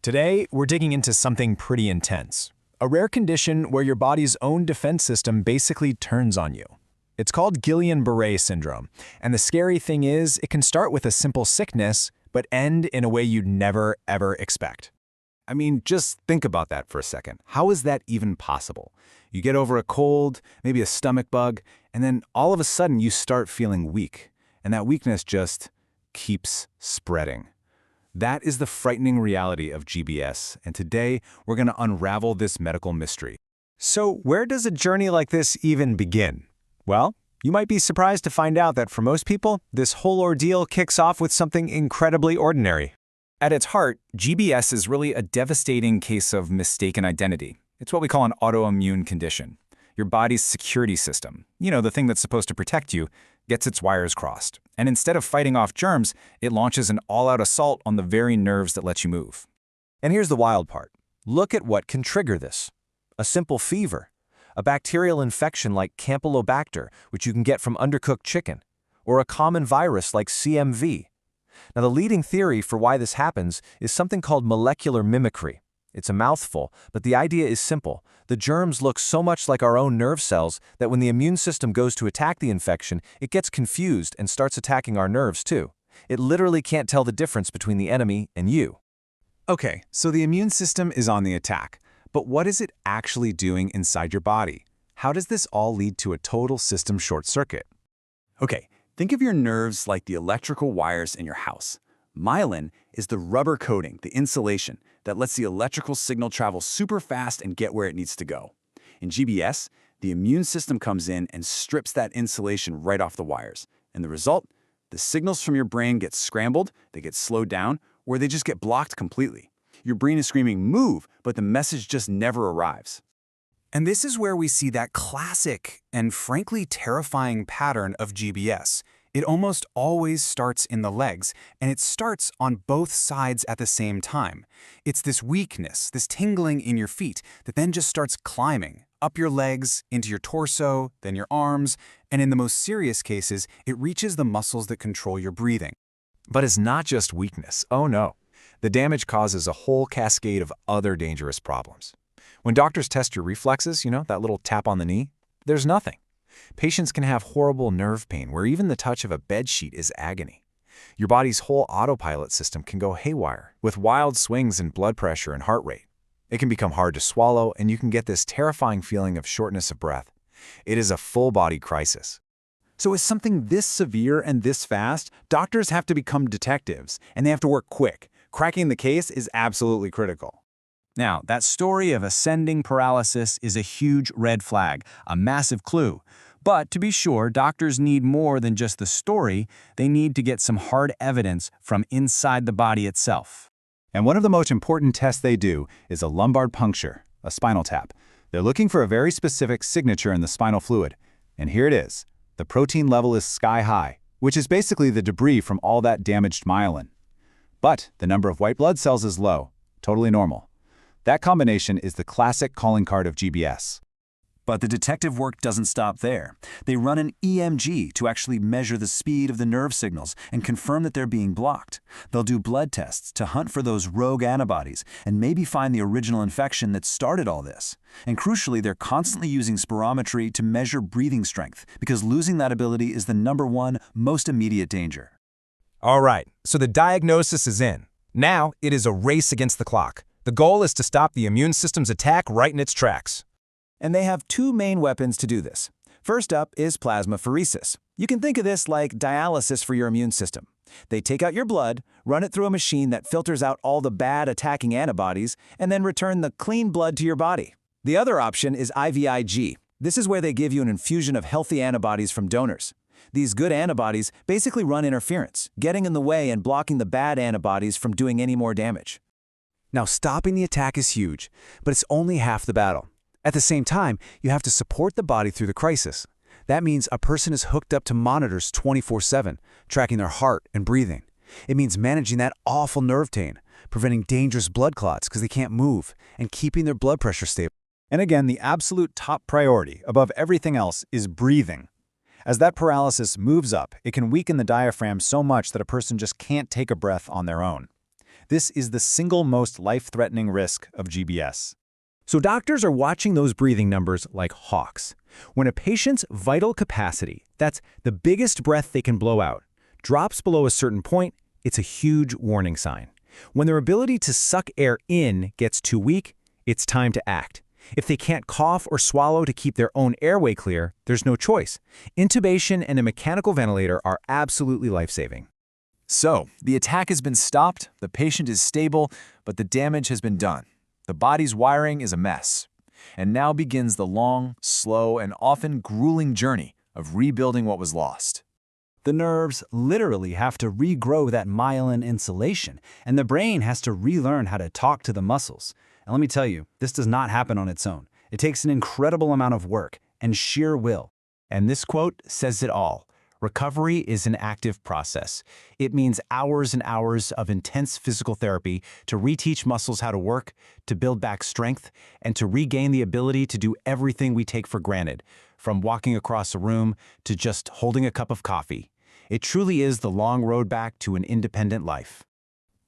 Today, we're digging into something pretty intense. A rare condition where your body's own defense system basically turns on you. It's called Guillain-Barré Syndrome, and the scary thing is it can start with a simple sickness, but end in a way you'd never, ever expect. I mean, just think about that for a second. How is that even possible? You get over a cold, maybe a stomach bug, and then all of a sudden you start feeling weak, and that weakness just keeps spreading. That is the frightening reality of GBS, and today we're going to unravel this medical mystery. So where does a journey like this even begin? Well, you might be surprised to find out that for most people, this whole ordeal kicks off with something incredibly ordinary. At its heart, GBS is really a devastating case of mistaken identity. It's what we call an autoimmune condition. Your body's security system, the thing that's supposed to protect you, gets its wires crossed. And instead of fighting off germs, it launches an all-out assault on the very nerves that let you move. And here's the wild part. Look at what can trigger this. A simple fever, a bacterial infection like Campylobacter, which you can get from undercooked chicken, or a common virus like CMV. Now, the leading theory for why this happens is something called molecular mimicry. It's a mouthful, but the idea is simple. The germs look so much like our own nerve cells that when the immune system goes to attack the infection, it gets confused and starts attacking our nerves too. It literally can't tell the difference between the enemy and you. Okay, so the immune system is on the attack, but what is it actually doing inside your body? How does this all lead to a total system short circuit? Okay, think of your nerves like the electrical wires in your house. Myelin is the rubber coating, the insulation, that lets the electrical signal travel super fast and get where it needs to go. In GBS, the immune system comes in and strips that insulation right off the wires. And the result? The signals from your brain get scrambled, they get slowed down, or they just get blocked completely. Your brain is screaming, "Move," but the message just never arrives. And this is where we see that classic and frankly terrifying pattern of GBS. It almost always starts in the legs, and it starts on both sides at the same time. It's this weakness, this tingling in your feet that then just starts climbing up your legs, into your torso, then your arms, and in the most serious cases, it reaches the muscles that control your breathing. But it's not just weakness, oh no. The damage causes a whole cascade of other dangerous problems. When doctors test your reflexes, that little tap on the knee, there's nothing. Patients can have horrible nerve pain where even the touch of a bedsheet is agony. Your body's whole autopilot system can go haywire with wild swings in blood pressure and heart rate. It can become hard to swallow, and you can get this terrifying feeling of shortness of breath. It is a full-body crisis. So with something this severe and this fast, doctors have to become detectives, and they have to work quick. Cracking the case is absolutely critical. Now, that story of ascending paralysis is a huge red flag, a massive clue. But to be sure, doctors need more than just the story. They need to get some hard evidence from inside the body itself. And one of the most important tests they do is a lumbar puncture, a spinal tap. They're looking for a very specific signature in the spinal fluid. And here it is. The protein level is sky high, which is basically the debris from all that damaged myelin. But the number of white blood cells is low, totally normal. That combination is the classic calling card of GBS. But the detective work doesn't stop there. They run an EMG to actually measure the speed of the nerve signals and confirm that they're being blocked. They'll do blood tests to hunt for those rogue antibodies and maybe find the original infection that started all this. And crucially, they're constantly using spirometry to measure breathing strength because losing that ability is the #1 most immediate danger. All right, so the diagnosis is in. Now it is a race against the clock. The goal is to stop the immune system's attack right in its tracks. And they have two main weapons to do this. First up is plasmapheresis. You can think of this like dialysis for your immune system. They take out your blood, run it through a machine that filters out all the bad attacking antibodies, and then return the clean blood to your body. The other option is IVIG. This is where they give you an infusion of healthy antibodies from donors. These good antibodies basically run interference, getting in the way and blocking the bad antibodies from doing any more damage. Now, stopping the attack is huge, but it's only half the battle. At the same time, you have to support the body through the crisis. That means a person is hooked up to monitors 24/7, tracking their heart and breathing. It means managing that awful nerve pain, preventing dangerous blood clots because they can't move, and keeping their blood pressure stable. And again, the absolute top priority above everything else is breathing. As that paralysis moves up, it can weaken the diaphragm so much that a person just can't take a breath on their own. This is the single most life-threatening risk of GBS. So doctors are watching those breathing numbers like hawks. When a patient's vital capacity, that's the biggest breath they can blow out, drops below a certain point, it's a huge warning sign. When their ability to suck air in gets too weak, it's time to act. If they can't cough or swallow to keep their own airway clear, there's no choice. Intubation and a mechanical ventilator are absolutely life-saving. So, the attack has been stopped, the patient is stable, but the damage has been done. The body's wiring is a mess. And now begins the long, slow, and often grueling journey of rebuilding what was lost. The nerves literally have to regrow that myelin insulation, and the brain has to relearn how to talk to the muscles. And let me tell you, this does not happen on its own. It takes an incredible amount of work and sheer will. And this quote says it all. Recovery is an active process. It means hours and hours of intense physical therapy to reteach muscles how to work, to build back strength, and to regain the ability to do everything we take for granted, from walking across a room to just holding a cup of coffee. It truly is the long road back to an independent life.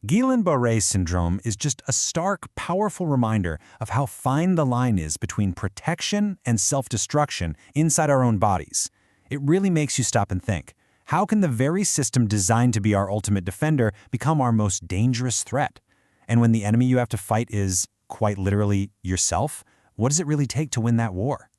Guillain-Barré Syndrome is just a stark, powerful reminder of how fine the line is between protection and self-destruction inside our own bodies. It really makes you stop and think, how can the very system designed to be our ultimate defender become our most dangerous threat? And when the enemy you have to fight is, quite literally, yourself, what does it really take to win that war?